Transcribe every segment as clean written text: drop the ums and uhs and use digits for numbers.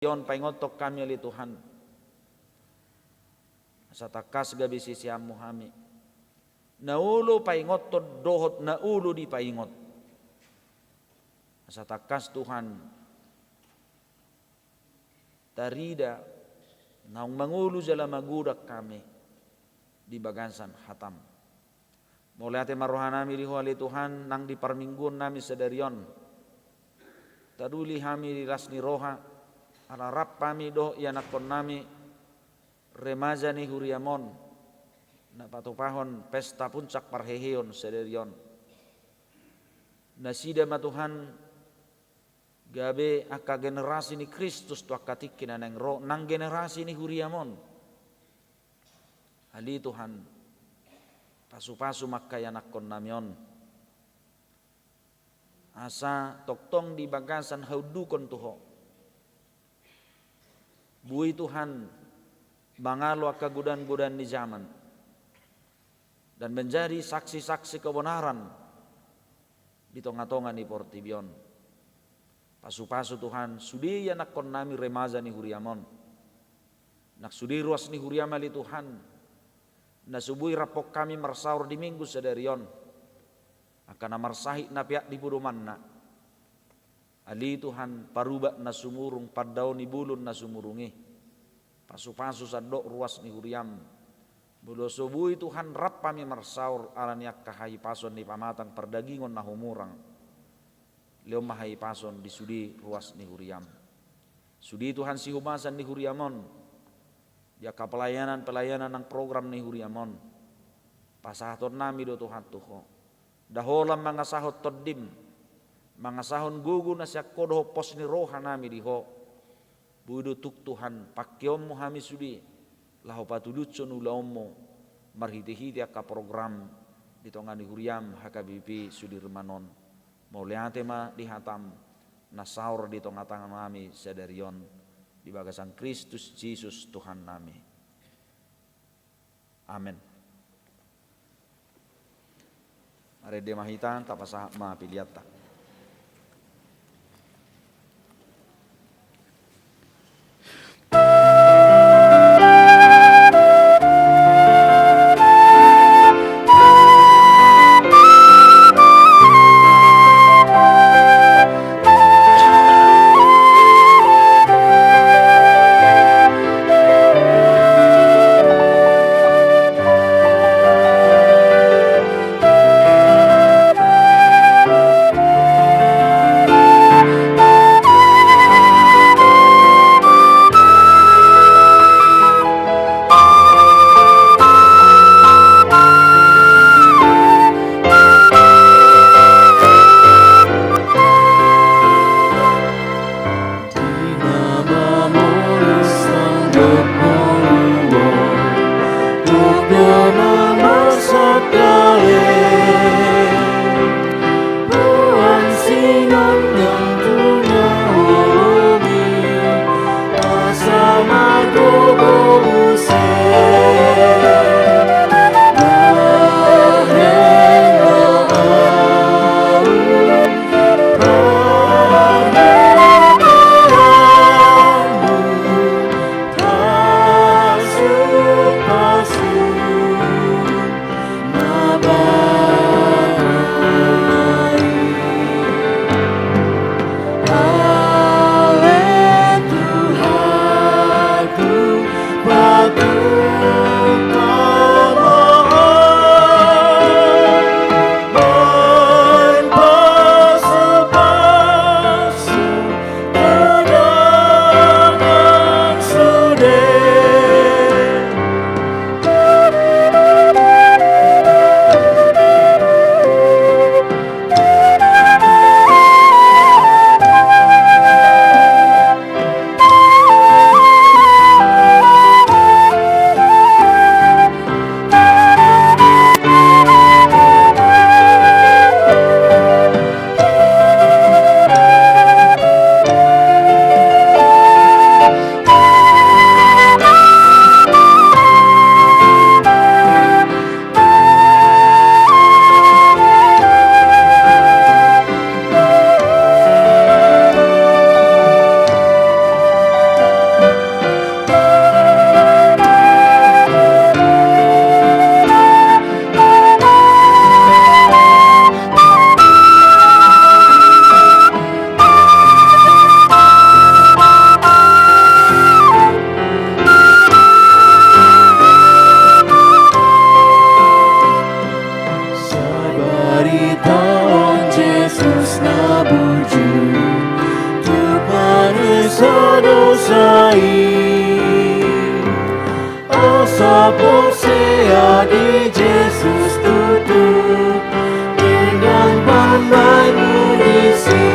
yon paingotok kami ali Tuhan. Sa takas gabi sisiam muhami. Naulo paingotot dohot naulo di paingot. Sa takas Tuhan. Tarida naung mangulu jala magudak kami di bagansan hatam. Mulai ate marohanami liho ali Tuhan nang di parminggun nami sedarion. Taduli hami di rasni roha. Ararap kami doh yanakon nami remaja ni huriamon na patupahon pesta puncak parheheon sederion nasida matuhan gabe aka generasi ni Kristus tu akatikin nang ro nang generasi ni huriamon ali Tuhan pasu-pasu makka yanakon namion asa toktong di bagasan haudukon tuho. Bui Tuhan mangalo akagudan-gudan di zaman dan menjadi saksi-saksi kebenaran di tonga-tonga ni Portibion. Pasu-pasu Tuhan sudi yanakon nami remaja ni huriamon. Nak sudi ruas ni huriamali Tuhan. Na subui rapok kami marsaur di minggu sedarion. Akan amarsahi na piak di budumanna. Ali Tuhan parubak na sumurung paddaw ni bulun na sumurungi. Pasu-pasu sadok ruas ni huriam. Bulo subui Tuhan rap kami marsaur alaniak kahai pason ni pamatang perdagingon na humurang. Leo mahai pason di sudi ruas ni huriam. Sudi Tuhan si humasan ni huriamon. Dia ka pelayanan ng program ni huriamon. Pasahaton nami do Tuhan tuho. Daholam mga sahot toddim. Mga sahon gugu na siya kodoh pos ni roha nami diho. Budo tuk Tuhan pakyom mo hami sudi. Laho patulutso nulaom mo. Marhiti-hiti ka program dito nga ni huriam hakabipi sudi remanon. Mauliate ma dihatam na saur dito nga tangan nami sedarion. Di bagasan Kristus Jesus Tuhan nami. Amen. Are de mahitan tapasa ma piliata. dosai. Asa posea di Yesus tutup dengan pandai munisi.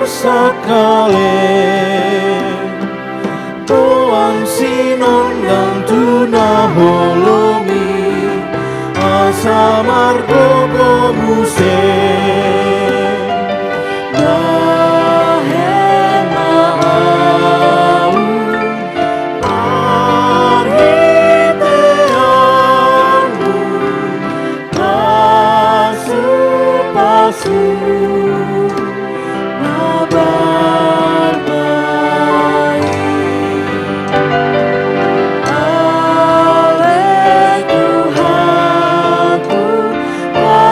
sakale Tuan sinon dan tuna holomi asa margo komuse nahen maau parhiteanmu pasu-pasu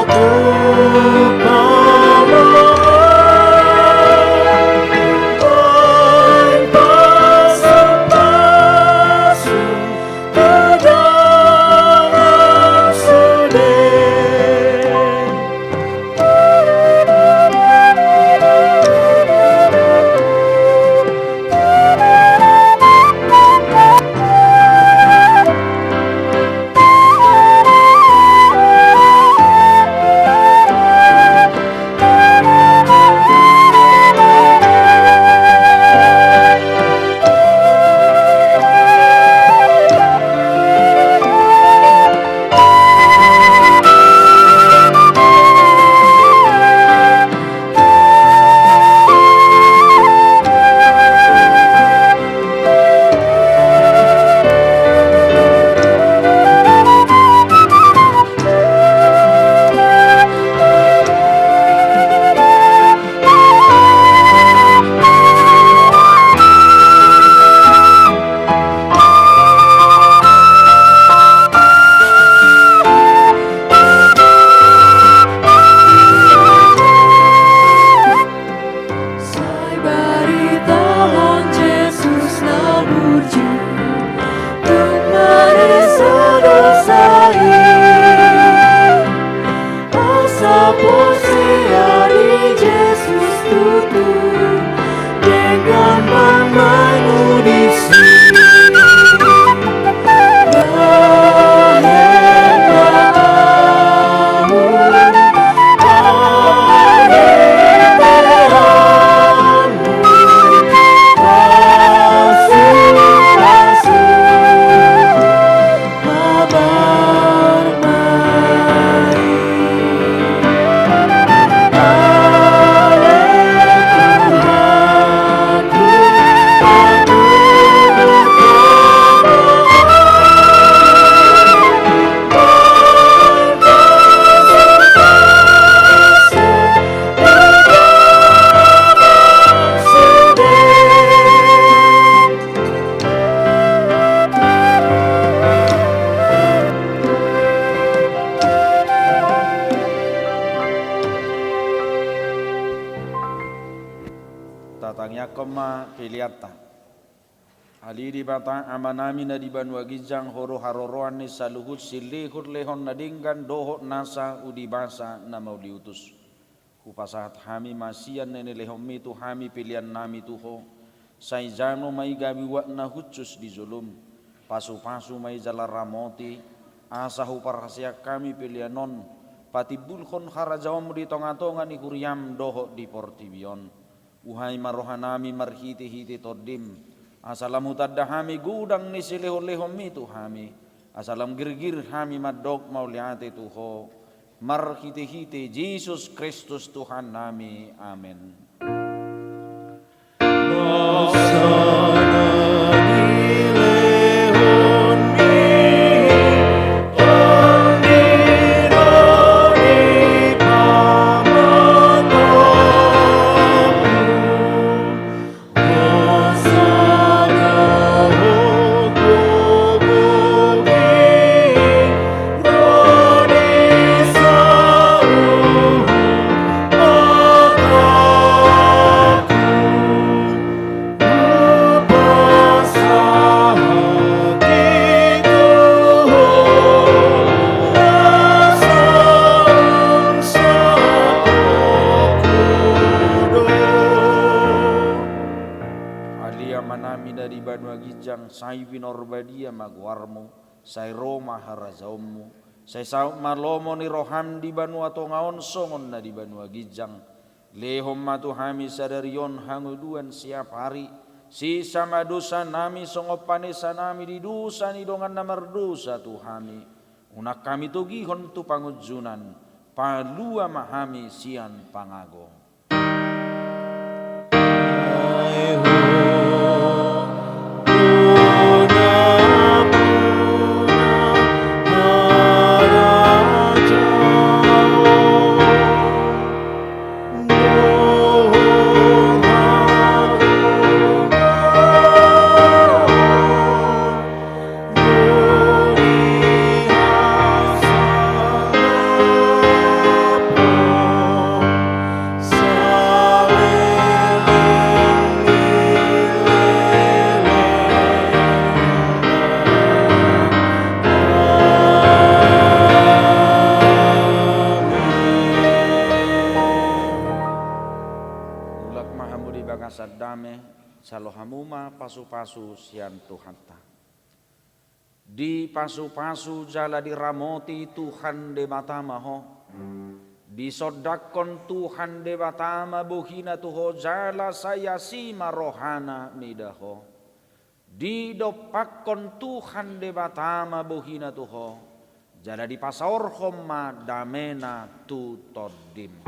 Tuhanku, piliata. Ali di bata amanami na di banwa gijang horo haroroan ni saluhut silihut lehon nadinggan dohot nasa udibasa na mau diutus. Kupasahat hami masian nene lehon mitu hami pilihan nami tuho. Sai jano mai gabi wat na hucus di zulum. Pasu-pasu mai jalar ramoti. Asahu parhasiak kami pilihanon. Patibulkon harajawam di tonga-tonga ni kuriam dohot di portibion. Uhai marohanami marhiti-hiti todim. Asalam hutadda hami gudang ni silehon-lehon mitu hami. Asalam girgir hami madok mauliate tuho. Marhiti-hiti Jesus Kristus Tuhan nami. Amin. Sai winorbadia magwarmo, sai Roma harazaumu, sai sauk malomo ni roham di banua tongaon songon na di banua gijang. Lehom matu hami sadarion hanguduan siap hari, si sama dosa nami songopanesa nami di dosa ni dongan namar dosa tu hami. Unak kami tu gihon tu pangujunan, palua mahami sian pangago. Salohamuma pasu-pasu sian Tuhanta. Di pasu-pasu jala diramoti Tuhan de batamaho. Di sodakon Tuhan de batama buhina tuho jala saya sima rohana midaho. Di dopakon Tuhan de batama buhina tuho jala di pasaor homa damena tu todim.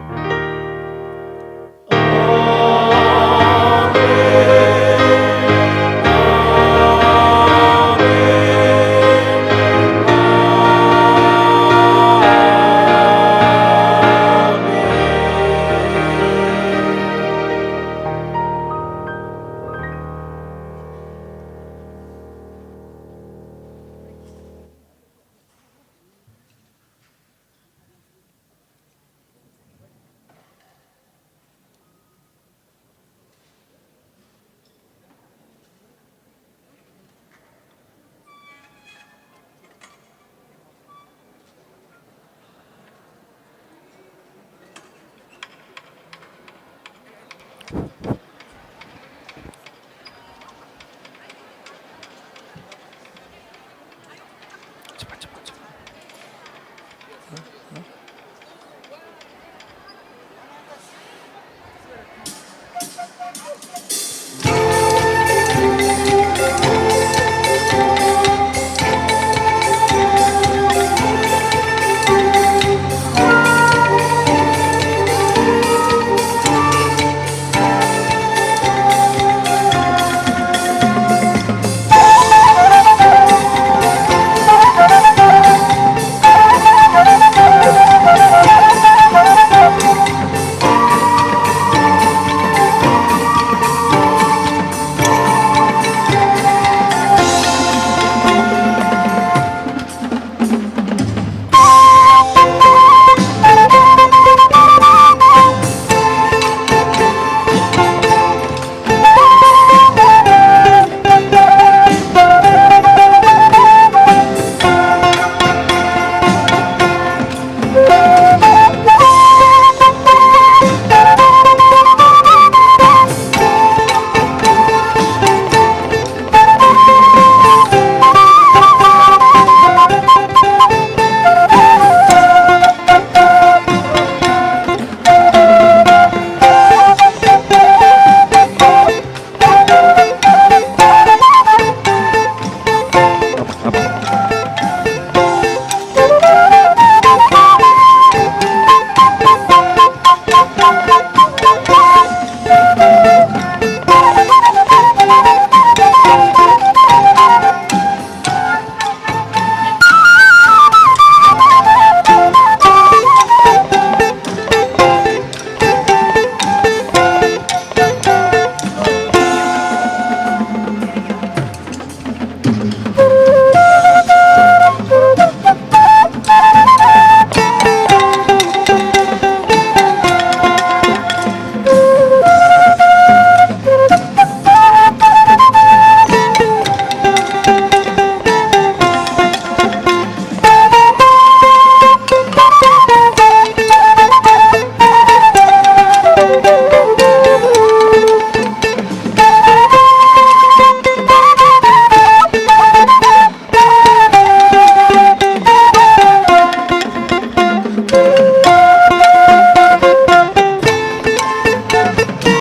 Yesus.